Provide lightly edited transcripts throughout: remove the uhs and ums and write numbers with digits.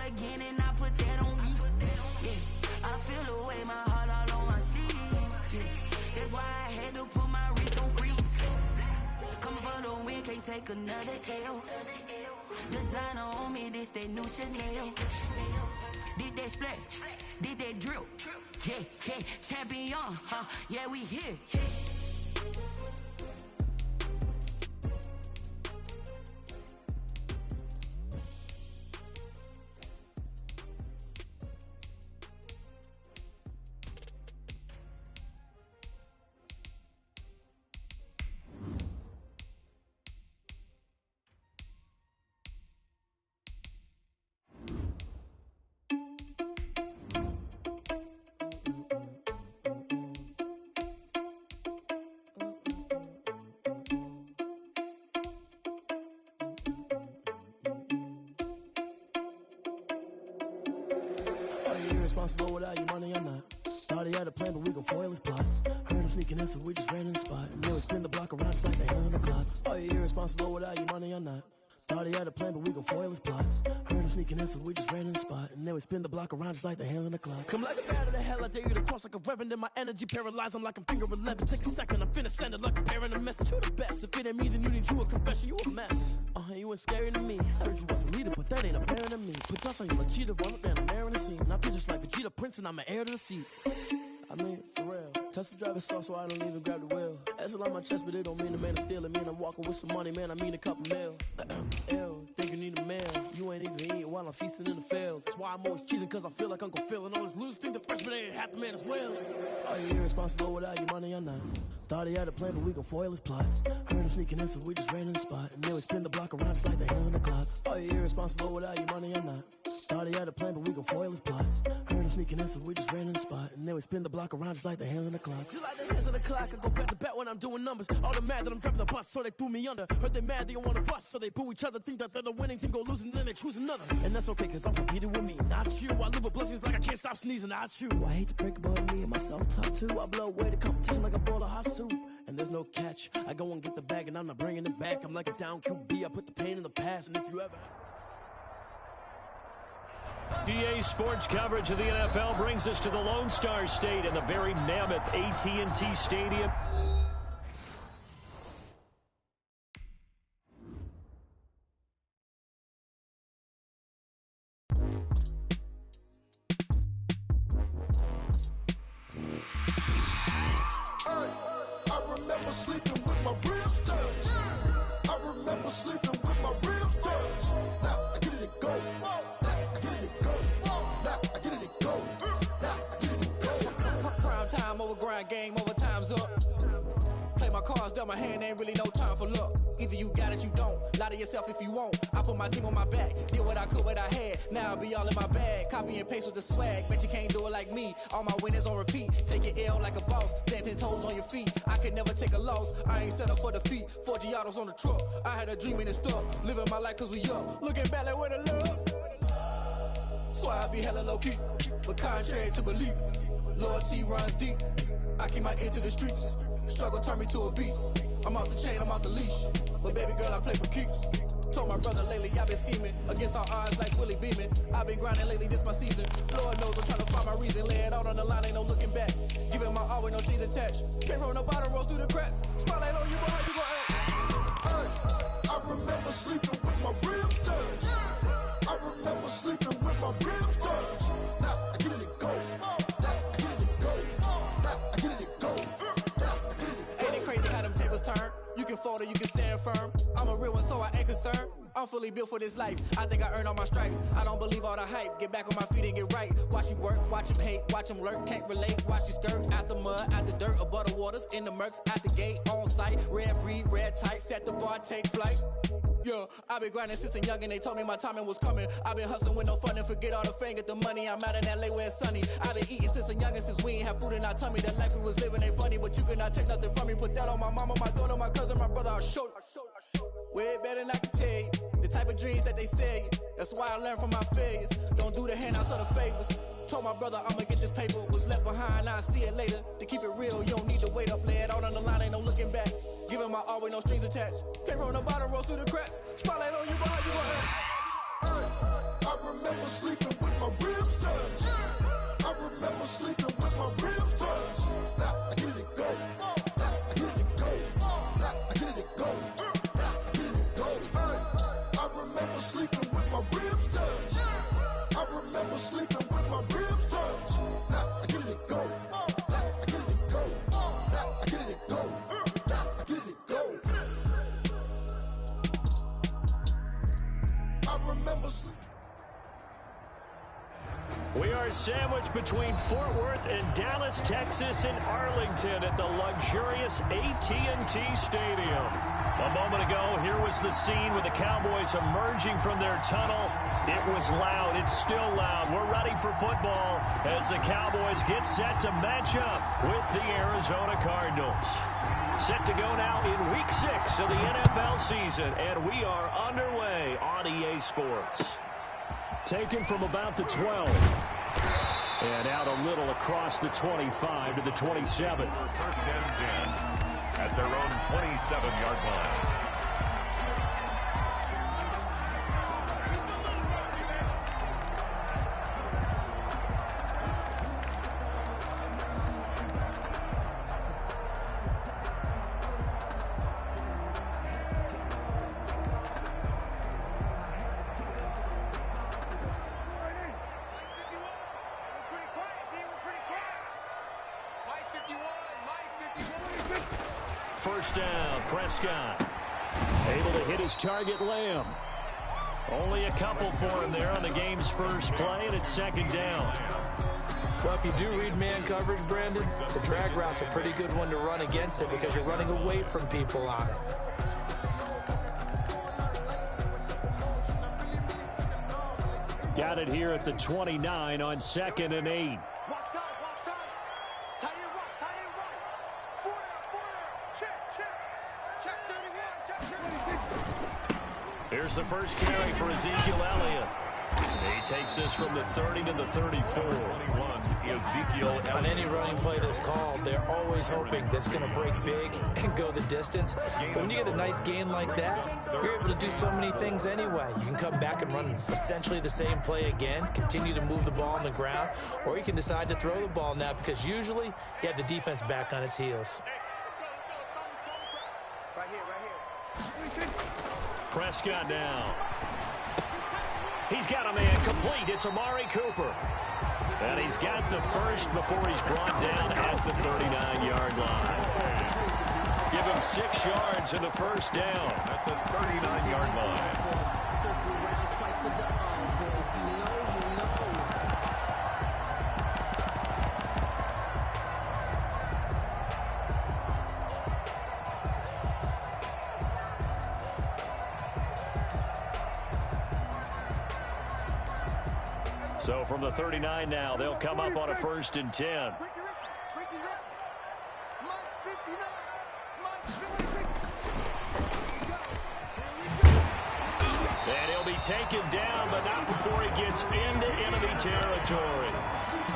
again and I put that on me. Yeah, I feel the way, my heart all on my sleeve. Yeah, that's why I had to put my wrist on freeze. Come for the win, can't take another L. Designer on me, this that new Chanel. Did that splash, did that drill. Yeah, yeah, champion, huh? Yeah, we here. Irresponsible without your money or not. Thought he had a plan, but we gon' foil his plot. Heard him sneaking in, so we just ran in the spot. And then we spin the block around just like the hands on the clock. Are you irresponsible without your money or not? Thought he had a plan, but we gon' foil his plot. Heard him sneaking in, so we just ran in the spot. And then we spin the block around just like the hands on the clock. Come like a bat of the hell, I dare you to cross like a reverend. In my energy paralyzed, I'm like I'm finger 11. Take a second, I'm finna send it like a parent a message. You the best, if it ain't me, then you need you a confession. You a mess, you ain't scary to me. Heard you was a leader, but that ain't apparent to me. Put dust on you like cheetah, run up there and I'm airing the scene. I feel just like Vegeta Prince and I'm an heir to the seat. I mean, for real. Touch the driver's sauce so I don't even grab the wheel. S on my chest, but it don't mean the man is stealing. Mean I'm walking with some money, man, I mean a couple mil. Ew, think you need a meal. You ain't even eating while I'm feasting in the field. That's why I'm always cheesing, cause I feel like Uncle Phil. And all this losers think the freshman ain't half the man as well. Are you irresponsible without your money or not? Thought he had a plan, but we gon' foil his plot. Heard him sneaking in, so we just ran in the spot. And then we spin the block around just like the hands on the clock. Are you irresponsible without your money or not? Thought he had a plan, but we gon' foil his plot. Heard him sneaking in, so we just ran in the spot. And then we spin the block around just like the hands on the clock. Just like the hands on the clock, I go back to back when I'm doing numbers. All the mad that I'm driving the bus, so they threw me under. Heard they mad, they don't wanna bust, so they boo each other. Think that they're the winning team, go losing, then they choose another. And that's okay, cause I'm competing with me, not you. I live with blessings like I can't stop sneezing, not you. I hate to break about me and myself top two. I blow away the competition like a bowl of hot soup. And there's no catch, I go and get the bag and I'm not bringing it back. I'm like a down QB, I put the pain in the past. And if you ever... PA Sports coverage of the NFL brings us to the Lone Star State and the very mammoth AT&T Stadium. I remember sleeping with my ribs touched. I remember sleeping with my ribs touched. Now I get it to go. Prime time over grind, game over, time's up. Play my cards, dealt my hand, ain't really no time for luck. Either you got it, you don't. Lie to yourself if you won't. I put my team on my back, did what I could, what I had. Now I'll be all in my bag, copy and paste with the swag. Bet you can't do it like me. All my winners on repeat. Take your L like a boss, stand 10 toes on your feet. I can never take a loss. I ain't set up for defeat. 4 Giottos on the truck. I had a dream and it stuck. Living my life cause we up. Looking back like where the love. So I be hella low key, but contrary to belief, loyalty runs deep. I keep my ear to the streets. Struggle turned me to a beast. I'm off the chain, I'm off the leash. But baby girl, I play for keeps. Told my brother lately, I've been scheming against all odds like Willie Beeman. I've been grinding lately, this my season. Lord knows I'm trying to find my reason. Lay it out on the line, ain't no looking back. Giving my all with no strings attached. Came from the bottom, rose through the cracks. Spotlight on you, boy, how you gon' act? I remember sleeping with my ribs touched. I remember sleeping with my ribs touched. Now I get it to go. Ain't it crazy how them tables turn? You can fold or you can stand firm. I'm a real one, so I ain't concerned. I'm fully built for this life. I think I earned all my stripes. I don't believe all the hype. Get back on my feet and get right. Watch you work, watch him hate, watch him lurk. Can't relate, watch you skirt. Out the mud, out the dirt, above the waters, in the murks, at the gate, on site. Red breed, red tight, set the bar, take flight. Yeah, I been grinding since a youngin', they told me my timing was coming. I been hustling with no fun and forget all the fame, get the money. I'm out in LA where it's sunny. I been eating since a youngin', since we ain't have food in our tummy. The life we was living ain't funny, but you cannot take nothing from me. Put that on my mama, my daughter, my cousin, my brother, I'll show you. Way better than I can tell you. The type of dreams that they sell you. That's why I learned from my failures. Don't do the handouts or the favors. Told my brother I'ma get this paper. Was left behind, I'll see it later. To keep it real, you don't need to wait up. Lay it out on the line, ain't no looking back. Giving my all with no strings attached. Came from the bottom, rose through the cracks. Spotlight on you, boy, how you gon' act? I remember sleeping remember sleeping with my ribs touched. Now I get it and go. Now I get it and go. Now I get it and go. Now I get it and go. I remember sleeping with my ribs touched. I remember sleeping with my ribs touched. Now I get it and go. Now I get it and go. Now I get it and go. Now I get it and go. I remember sleeping. We are sandwiched between Fort Worth and Dallas, Texas, and Arlington at the luxurious AT&T Stadium. A moment ago, here was the scene with the Cowboys emerging from their tunnel. It was loud. It's still loud. We're ready for football as the Cowboys get set to match up with the Arizona Cardinals. Set to go now in Week 6 of the NFL season, and we are underway on EA Sports. Taken from about the 12. And out a little across the 25 to the 27. First and 10 at their own 27-yard line. First down, Prescott. Able to hit his target, Lamb. Only a couple for him there on the game's first play, and it's second down. Well, if you do read man coverage, Brandon, the drag route's a pretty good one to run against it because you're running away from people on it. Got it here at the 29 on 2nd and 8. Here's the first carry for Ezekiel Elliott. He takes this from the 30 to the 34. Ezekiel on any running play that's called, they're always hoping that it's going to break big and go the distance. But when you get a nice gain like that, you're able to do so many things anyway. You can come back and run essentially the same play again, continue to move the ball on the ground, or you can decide to throw the ball now because usually you have the defense back on its heels. Prescott now. He's got a man complete. It's Amari Cooper. And he's got the first before he's brought down at the 39-yard line. Give him 6 yards in the first down at the 39-yard line. So from the 39 now, they'll come up on a 1st and 10. And he'll be taken down, but not before he gets into enemy territory.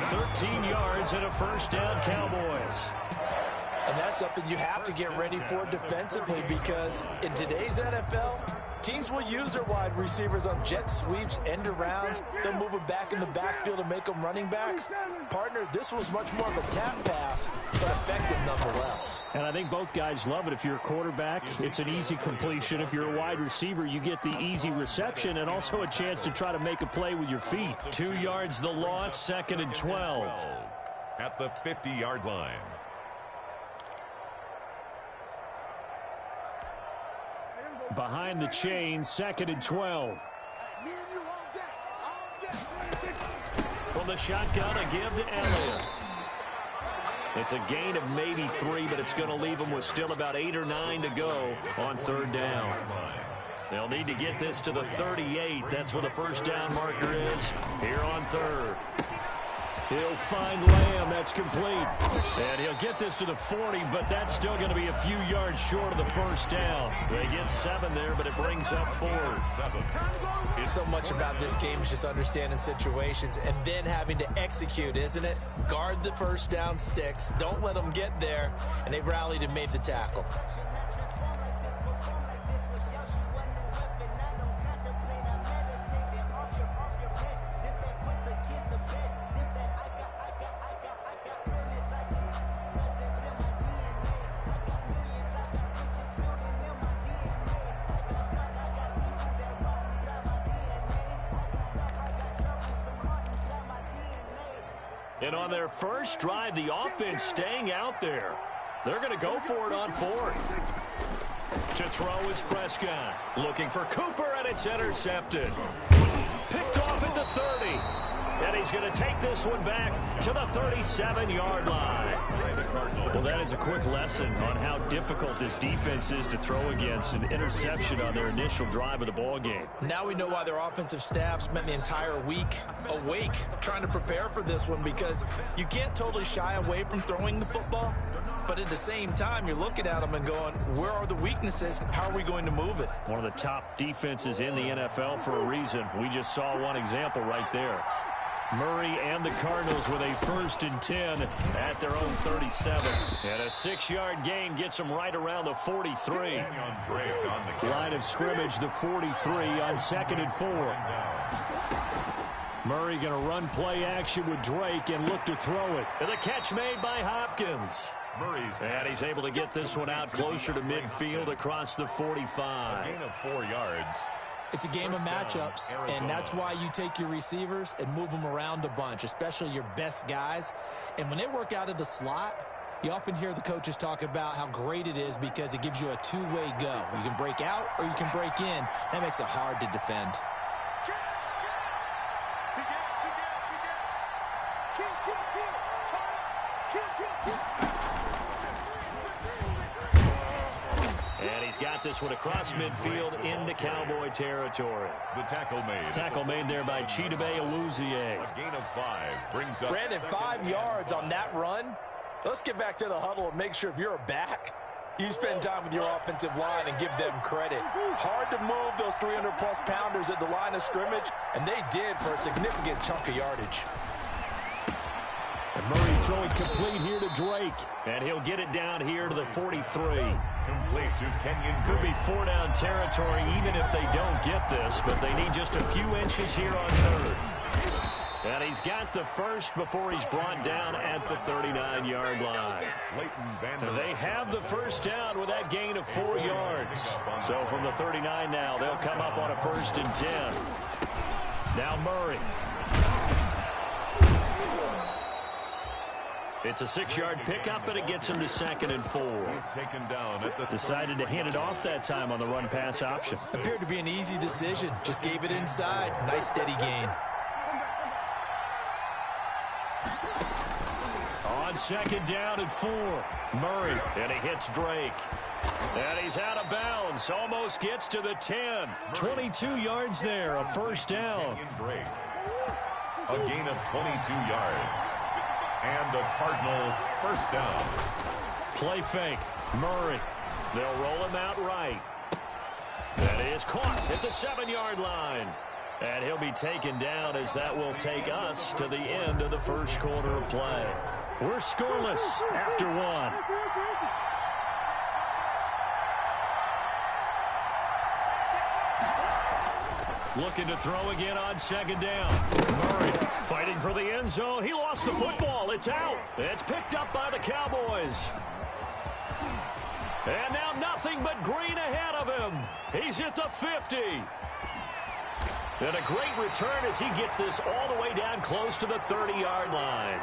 13 yards and a 1st down, Cowboys. And that's something you have to get ready for defensively because in today's NFL, teams will use their wide receivers on jet sweeps, end arounds. They'll move them back in the backfield and make them running backs. Partner, this was much more of a tap pass, but effective nonetheless. And I think both guys love it. If you're a quarterback, it's an easy completion. If you're a wide receiver, you get the easy reception and also a chance to try to make a play with your feet. 2 yards the loss, 2nd and 12. At the 50-yard line. Behind the chain, 2nd and 12. From the shotgun, a give to Elliott. It's a gain of maybe 3, but it's going to leave them with still about 8 or 9 to go on 3rd down. They'll need to get this to the 38. That's where the 1st down marker is here on 3rd. He'll find Lamb. That's complete. And he'll get this to the 40, but that's still going to be a few yards short of the 1st down. They get 7 there, but it brings up 4th. So much about this game is just understanding situations and then having to execute, isn't it? Guard the 1st down sticks. Don't let them get there. And they rallied and made the tackle. And on their first drive, the offense staying out there. They're going to go for it on fourth. To throw is Prescott. Looking for Cooper, and it's intercepted. Picked off at the 30. And he's going to take this one back to the 37-yard line. Well, that is a quick lesson on how difficult this defense is to throw against. An interception on their initial drive of the ball game. Now we know why their offensive staff spent the entire week awake trying to prepare for this one, because you can't totally shy away from throwing the football. But at the same time, you're looking at them and going, where are the weaknesses? How are we going to move it? One of the top defenses in the NFL for a reason. We just saw one example right there. Murray and the Cardinals with a 1st and 10 at their own 37. And a 6-yard gain gets them right around the 43. Line of scrimmage, the 43 on 2nd and 4. Murray going to run play action with Drake and look to throw it. And the catch made by Hopkins. And he's able to get this one out closer to midfield across the 45. A gain of 4 yards. It's a game of matchups, and that's why you take your receivers and move them around a bunch, especially your best guys. And when they work out of the slot, you often hear the coaches talk about how great it is because it gives you a two-way go. You can break out or you can break in. That makes it hard to defend. Got this one across midfield into Cowboy territory. The tackle made. Tackle made there by Chidobe Awuzie. A gain of 5 brings up Brandon, 5 yards on that run. Let's get back to the huddle and make sure if you're a back, you spend time with your offensive line and give them credit. Hard to move those 300-plus pounders at the line of scrimmage, and they did for a significant chunk of yardage. And Murray throwing complete here to Drake. And he'll get it down here to the 43. Complete to Kenyon. Could be 4-down territory even if they don't get this, but they need just a few inches here on 3rd. And he's got the first before he's brought down at the 39-yard line. They have the first down with that gain of 4 yards. So from the 39 now, they'll come up on a 1st and 10. Now Murray. It's a 6-yard pickup, and it gets him to 2nd and 4. He's taken down at the Decided to hand it off that time on the run-pass option. Appeared to be an easy decision. Just gave it inside. Nice steady gain. On 2nd down and 4. Murray, and he hits Drake. And he's out of bounds. Almost gets to the 10. 22 yards there, a 1st down. A gain of 22 yards. And a Cardinal 1st down. Play fake. Murray. They'll roll him out right. That is caught at the 7-yard line. And he'll be taken down as that will take us to the end of the 1st quarter of play. We're scoreless after 1. Looking to throw again on 2nd down. Murray fighting for the end zone. He lost the football. It's out. It's picked up by the Cowboys. And now nothing but green ahead of him. He's at the 50. And a great return as he gets this all the way down close to the 30-yard line.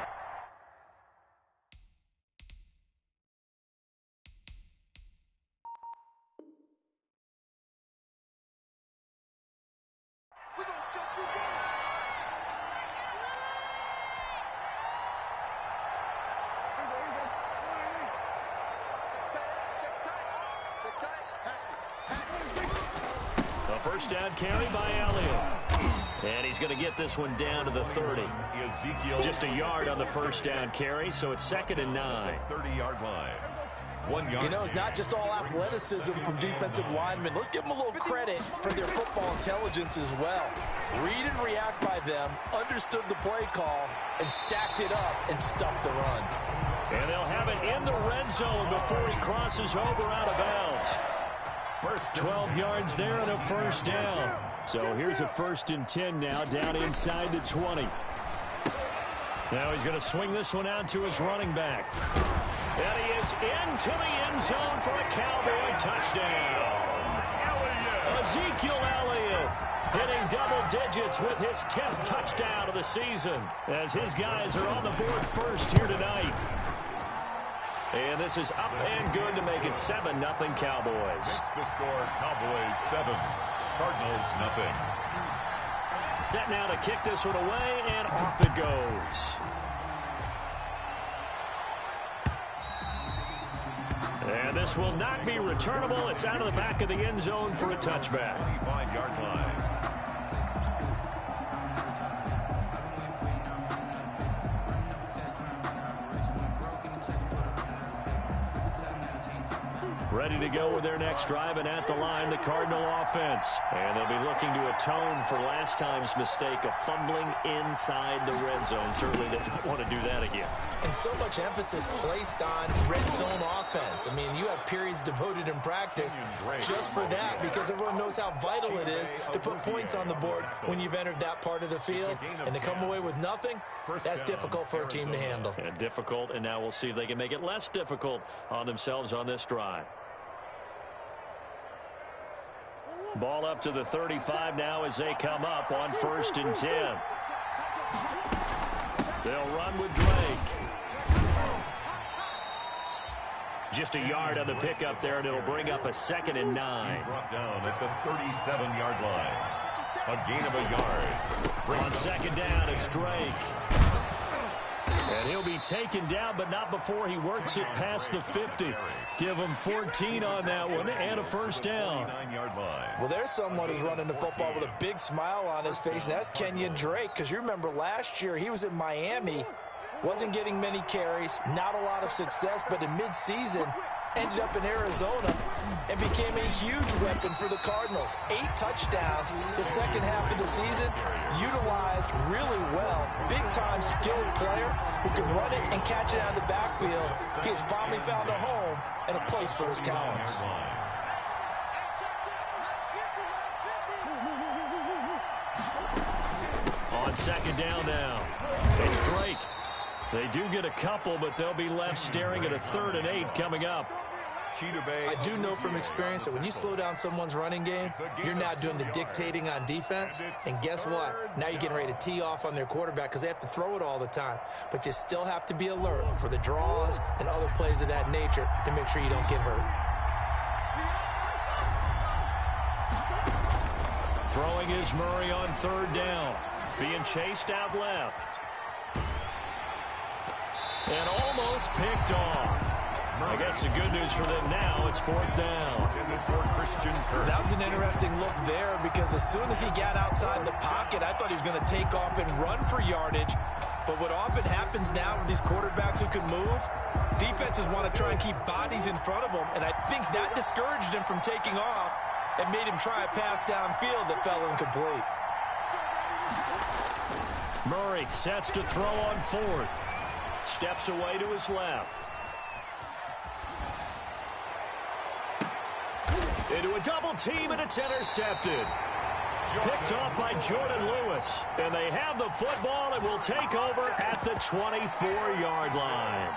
First down carry by Elliott. And he's going to get this one down to the 30. Just a yard on the first down carry, so it's 2nd and 9. 30-yard line. 1 yard. You know, it's not just all athleticism from defensive linemen. Let's give them a little credit for their football intelligence as well. Read and react by them, understood the play call, and stacked it up and stuffed the run. And they'll have it in the red zone before he crosses over out of bounds. 12 yards there and a 1st down. So here's a 1st and 10 now down inside the 20. Now he's going to swing this one out to his running back. And he is into the end zone for a Cowboy touchdown. Ezekiel Elliott. hitting double digits with his 10th touchdown of the season, as his guys are on the board first here tonight. And this is up and good to make it 7-0 Cowboys. Makes the score Cowboys 7, Cardinals nothing. Set now to kick this one away, and off it goes. And this will not be returnable. It's out of the back of the end zone for a touchback. 25-yard line. Ready to go with their next drive, and at the line, the Cardinal offense. And they'll be looking to atone for last time's mistake of fumbling inside the red zone. Certainly they don't want to do that again. And so much emphasis placed on red zone offense. I mean, you have periods devoted in practice just for that, because everyone knows how vital it is to put points on the board when you've entered that part of the field. And to come away with nothing, that's difficult for a team to handle. And difficult, and now we'll see if they can make it less difficult on themselves on this drive. Ball up to the 35 now as they come up on 1st and 10. They'll run with Drake. Just a yard on the pickup there, and it'll bring up a 2nd and 9. Brought down at the 37-yard line. A gain of a yard. On 2nd down, it's Drake. And he'll be taken down, but not before he works it past the 50. Give him 14 on that one and a 1st down. Well, there's someone who's running the football with a big smile on his face, and that's Kenyon Drake, because you remember last year he was in Miami, wasn't getting many carries, not a lot of success, but in midseason ended up in Arizona and became a huge weapon for the Cardinals. 8 touchdowns the second half of the season, utilized really well. Big-time skilled player who can run it and catch it out of the backfield. He has finally found a home and a place for his talents. On 2nd down now, it's Drake. They do get a couple, but they'll be left staring at a 3rd and 8 coming up. I do know from experience that when you slow down someone's running game, you're now doing the dictating on defense. And guess what? Now you're getting ready to tee off on their quarterback because they have to throw it all the time. But you still have to be alert for the draws and other plays of that nature to make sure you don't get hurt. Throwing is Murray on 3rd down. Being chased out left. And almost picked off. I guess the good news for them now, it's 4th down. That was an interesting look there, because as soon as he got outside the pocket, I thought he was going to take off and run for yardage. But what often happens now with these quarterbacks who can move, defenses want to try and keep bodies in front of them, and I think that discouraged him from taking off and made him try a pass downfield that fell incomplete. Murray sets to throw on 4th. Steps away to his left. Into a double team, and it's intercepted. Picked off by Jordan Lewis. And they have the football and will take over at the 24-yard line.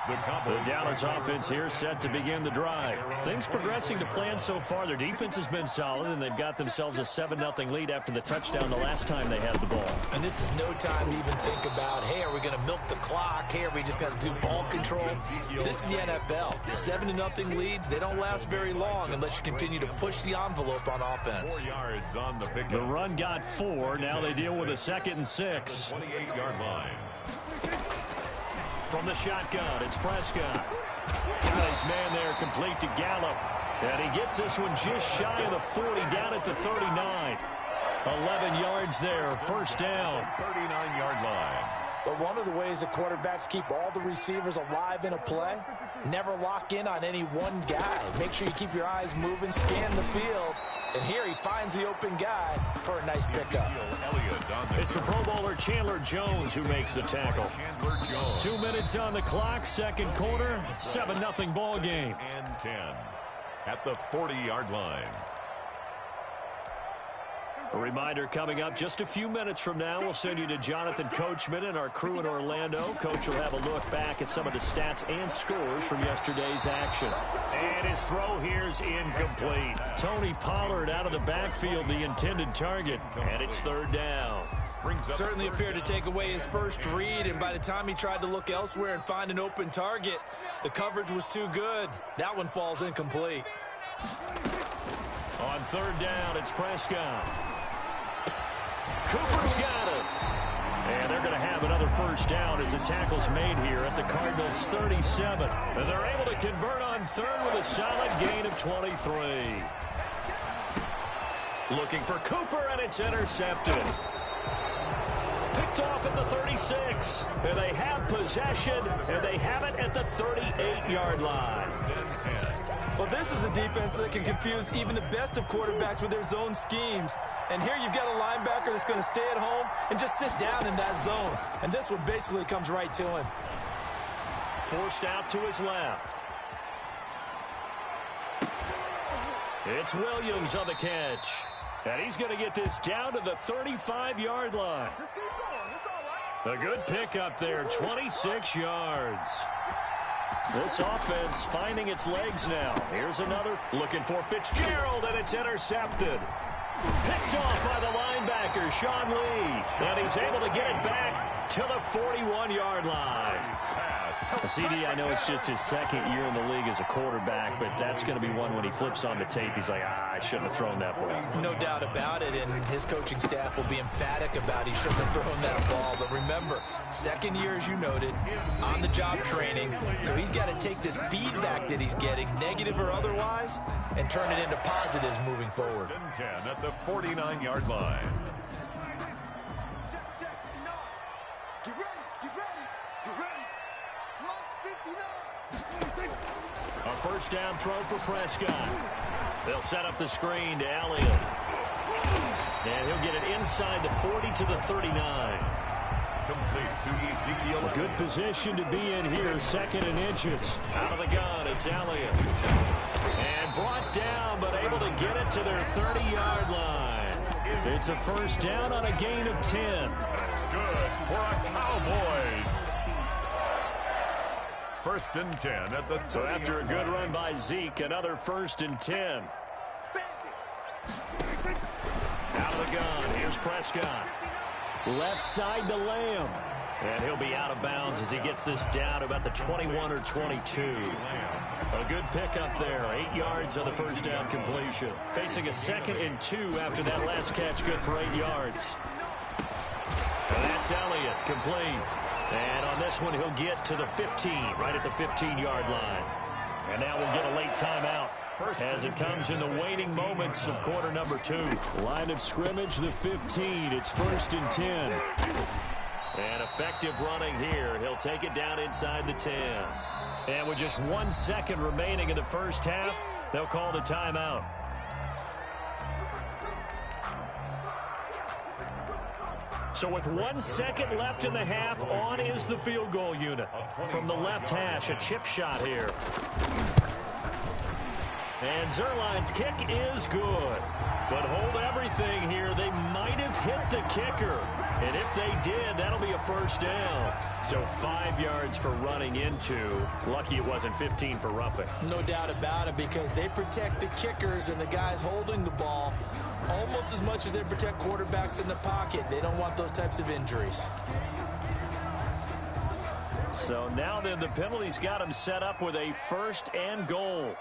The Dallas offense here set to begin the drive. Things progressing to plan so far. Their defense has been solid, and they've got themselves a 7-0 lead after the touchdown the last time they had the ball. And this is no time to even think about, hey, are we going to milk the clock? Hey, are we just going to do ball control? This is the NFL. 7-0 leads, they don't last very long unless you continue to push the envelope on offense. 4 yards on the pickup. The run got 4. Now they deal with a 2nd and 6. 28-yard line. From the shotgun, it's Prescott. Got his man there, complete to Gallup. And he gets this one just shy of the 40, down at the 39. 11 yards there, 1st down. 39-yard line. But one of the ways the quarterbacks keep all the receivers alive in a play, never lock in on any one guy. Make sure you keep your eyes moving, scan the field. And here he finds the open guy for a nice pickup. It's the Pro Bowler Chandler Jones who makes the tackle. 2 minutes on the clock, 2nd quarter, 7-0 ball game. And 10 at the 40-yard line. A reminder coming up just a few minutes from now, we'll send you to Jonathan Coachman and our crew in Orlando. Coach will have a look back at some of the stats and scores from yesterday's action. And his throw here's incomplete. Tony Pollard out of the backfield, the intended target, and it's third down. Certainly appeared to take away his first read, and by the time he tried to look elsewhere and find an open target, the coverage was too good. That one falls incomplete. On third down, it's Prescott. Cooper's got it. And they're going to have another first down as the tackle's made here at the Cardinals' 37. And they're able to convert on third with a solid gain of 23. Looking for Cooper, and it's intercepted. Picked off at the 36. And they have possession, and they have it at the 38-yard line. Well, this is a defense that can confuse even the best of quarterbacks with their zone schemes. And here you've got a linebacker that's going to stay at home and just sit down in that zone. And this one basically comes right to him. Forced out to his left. It's Williams on the catch. And he's going to get this down to the 35-yard line. A good pickup there, 26 yards. This offense finding its legs now. Here's another looking for Fitzgerald, and it's intercepted. Picked off by the linebacker, Sean Lee. And he's able to get it back to the 41-yard line. CD, I know it's just his second year in the league as a quarterback, but that's going to be one when he flips on the tape, he's like, I shouldn't have thrown that ball. No doubt about it, and his coaching staff will be emphatic about he shouldn't have thrown that ball. But remember, second year, as you noted, on-the-job training, so he's got to take this feedback that he's getting, negative or otherwise, and turn it into positives moving forward. 10 at the 49-yard line. A first down throw for Prescott. They'll set up the screen to Elliott. And he'll get it inside the 40 to the 39. Complete to Ezekiel. Good position to be in here, second and inches. Out of the gun, it's Elliott. And brought down, but able to get it to their 30-yard line. It's a first down on a gain of 10. That's good for a Cowboys. First and 10 at the 30. So after a good run by Zeke, another first and 10. Out of the gun, here's Prescott. Left side to Lamb. And he'll be out of bounds as he gets this down to about the 21 or 22. A good pickup there. 8 yards on the first down completion. Facing a second and 2 after that last catch, good for 8 yards. And that's Elliott, complete. And on this one, he'll get to the 15, right at the 15-yard line. And now we'll get a late timeout as it comes in the waning moments of quarter number 2. Line of scrimmage, the 15. It's first and 10. And effective running here. He'll take it down inside the 10. And with just 1 second remaining in the first half, they'll call the timeout. So with 1 second left in the half, on is the field goal unit. From the left hash, a chip shot here. And Zerline's kick is good. But hold everything here. They might have hit the kicker. And if they did, that'll be a first down. So 5 yards for running into. Lucky it wasn't 15 for roughing. No doubt about it, because they protect the kickers and the guys holding the ball almost as much as they protect quarterbacks in the pocket. They don't want those types of injuries. So now then, the penalty's got him set up with a first and goal.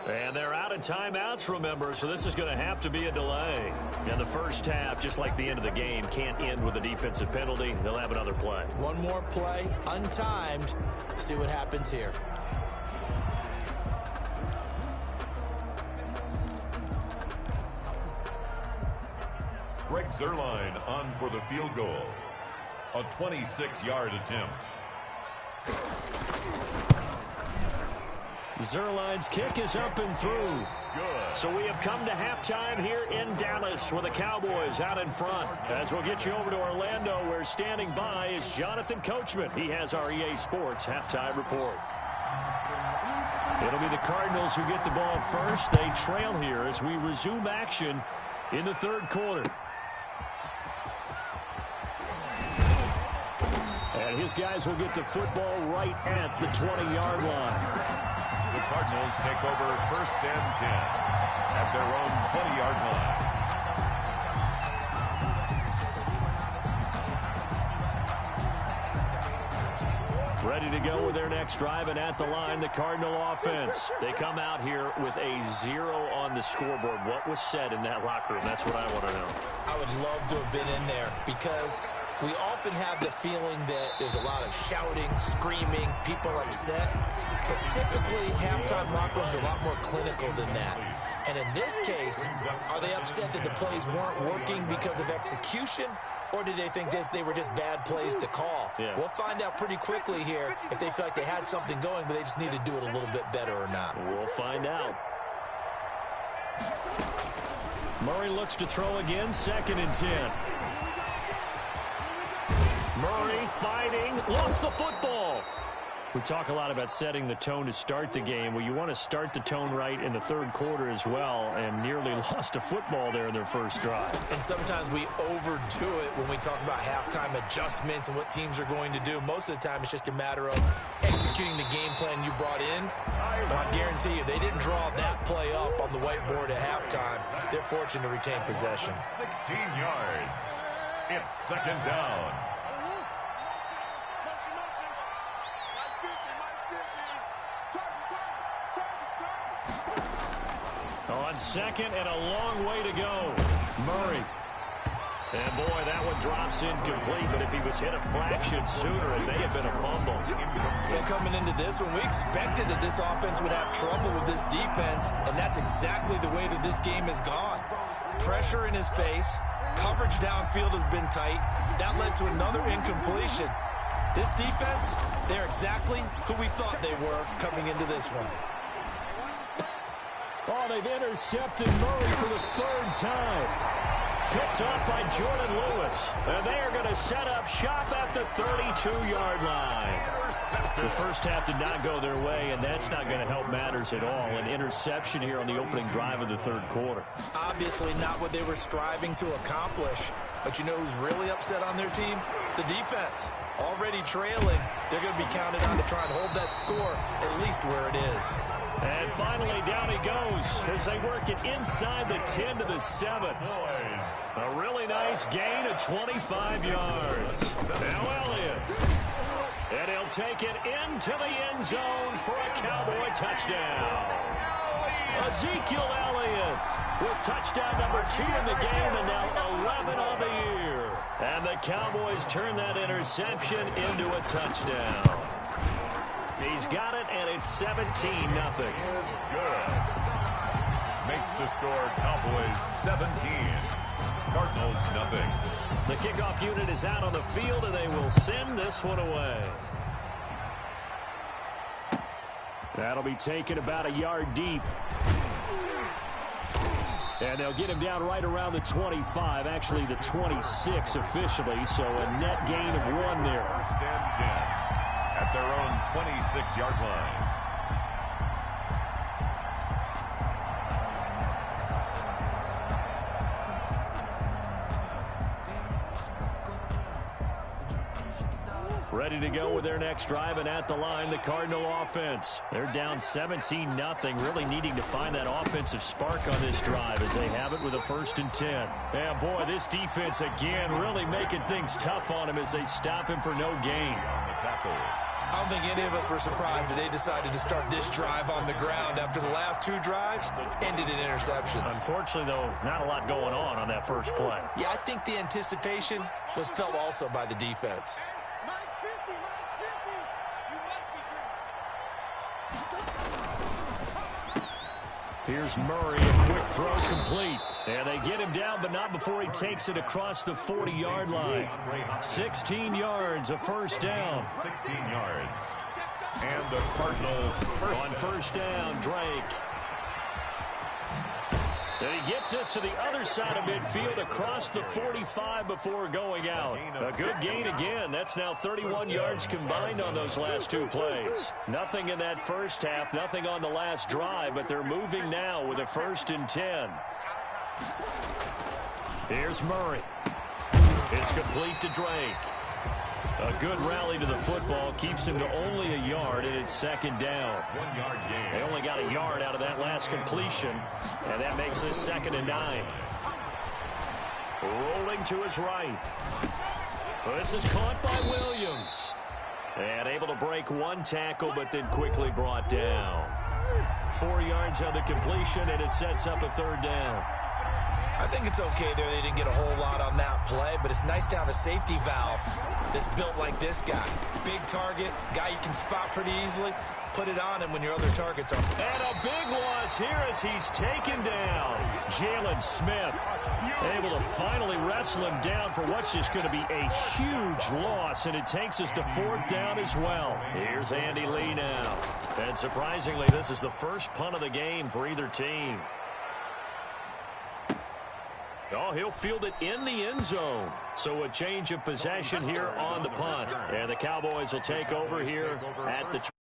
And they're out of timeouts, remember, so this is going to have to be a delay. And the first half, just like the end of the game, can't end with a defensive penalty. They'll have another play. One more play, untimed. See what happens here. Greg Zerline on for the field goal. A 26-yard attempt. Zerline's kick is up and through. Good. So we have come to halftime here in Dallas with the Cowboys out in front. As we'll get you over to Orlando, where standing by is Jonathan Coachman. He has our EA Sports halftime report. It'll be the Cardinals who get the ball first. They trail here as we resume action in the third quarter. And his guys will get the football right at the 20-yard line. The Cardinals take over 1st and 10 at their own 20-yard line. Ready to go with their next drive, and at the line, the Cardinal offense. They come out here with a 0 on the scoreboard. What was said in that locker room? That's what I want to know. I would love to have been in there because we often have the feeling that there's a lot of shouting, screaming, people upset. But typically, halftime locker rooms are a lot more clinical than that. And in this case, are they upset that the plays weren't working because of execution? Or did they think they were just bad plays to call? Yeah. We'll find out pretty quickly here if they feel like they had something going, but they just need to do it a little bit better or not. We'll find out. Murray looks to throw again, 2nd and 10. Murray fighting, lost the football. We talk a lot about setting the tone to start the game. Well, you want to start the tone right in the third quarter as well, and nearly lost a football there in their first drive. And sometimes we overdo it when we talk about halftime adjustments and what teams are going to do. Most of the time, it's just a matter of executing the game plan you brought in. But I guarantee you, they didn't draw that play up on the whiteboard at halftime. They're fortunate to retain possession. 16 yards. It's 2nd down. On 2nd and a long way to go. Murray. And boy, that one drops incomplete, but if he was hit a fraction sooner, it may have been a fumble. Well, coming into this one, we expected that this offense would have trouble with this defense, and that's exactly the way that this game has gone. Pressure in his face, coverage downfield has been tight. That led to another incompletion. This defense, they're exactly who we thought they were coming into this one. Oh, they've intercepted Murray for the 3rd time. Picked up by Jordan Lewis. And they are going to set up shop at the 32-yard line. The first half did not go their way, and that's not going to help matters at all. An interception here on the opening drive of the third quarter. Obviously not what they were striving to accomplish. But you know who's really upset on their team? The defense. Already trailing. They're going to be counted on to try and hold that score at least where it is. And finally, down he goes as they work it inside the 10 to the 7. A really nice gain of 25 yards. Now Elliott. And he'll take it into the end zone for a Cowboy touchdown. Ezekiel Elliott with touchdown number 2 in the game and now 11 on the year. And the Cowboys turn that interception into a touchdown. He's got it, and it's 17-0. Good. Makes the score Cowboys 17. Cardinals nothing. The kickoff unit is out on the field, and they will send this one away. That'll be taken about a yard deep. And they'll get him down right around the 25, actually the 26 officially, so a net gain of 1 there. 1st and 10 at their own 26-yard line. Ready to go with their next drive, and at the line, the Cardinal offense. They're down 17-0, really needing to find that offensive spark on this drive as they have it with a 1st and 10. And boy, this defense again really making things tough on him as they stop him for no gain. On the tackle. I don't think any of us were surprised that they decided to start this drive on the ground after the last 2 drives ended in interceptions. Unfortunately, though, not a lot going on that first play. Yeah, I think the anticipation was felt also by the defense. Here's Murray, a quick throw complete. And they get him down, but not before he takes it across the 40-yard line. 16 yards, a first down. 16 yards. And the Cardinals on first down, Drake. And he gets us to the other side of midfield across the 45 before going out. A good gain again. That's now 31 yards combined on those last two plays. Nothing in that first half, nothing on the last drive, but they're moving now with a 1st and 10. Here's Murray. It's complete to Drake. A good rally to the football keeps him to only a yard, and it's 2nd down. 1 yard gain. They only got a yard out of that last completion, and that makes this 2nd and 9. Rolling to his right. This is caught by Williams. And able to break one tackle, but then quickly brought down. 4 yards on the completion, and it sets up a 3rd down. I think it's okay there. They didn't get a whole lot on that play, but it's nice to have a safety valve that's built like this guy. Big target, guy you can spot pretty easily. Put it on him when your other targets are. And a big loss here as he's taken down. Jalen Smith able to finally wrestle him down for what's just going to be a huge loss, and it takes us to 4th down as well. Here's Andy Lee now. And surprisingly, this is the first punt of the game for either team. Oh, he'll field it in the end zone. So a change of possession here on the punt. And the Cowboys will take over here at the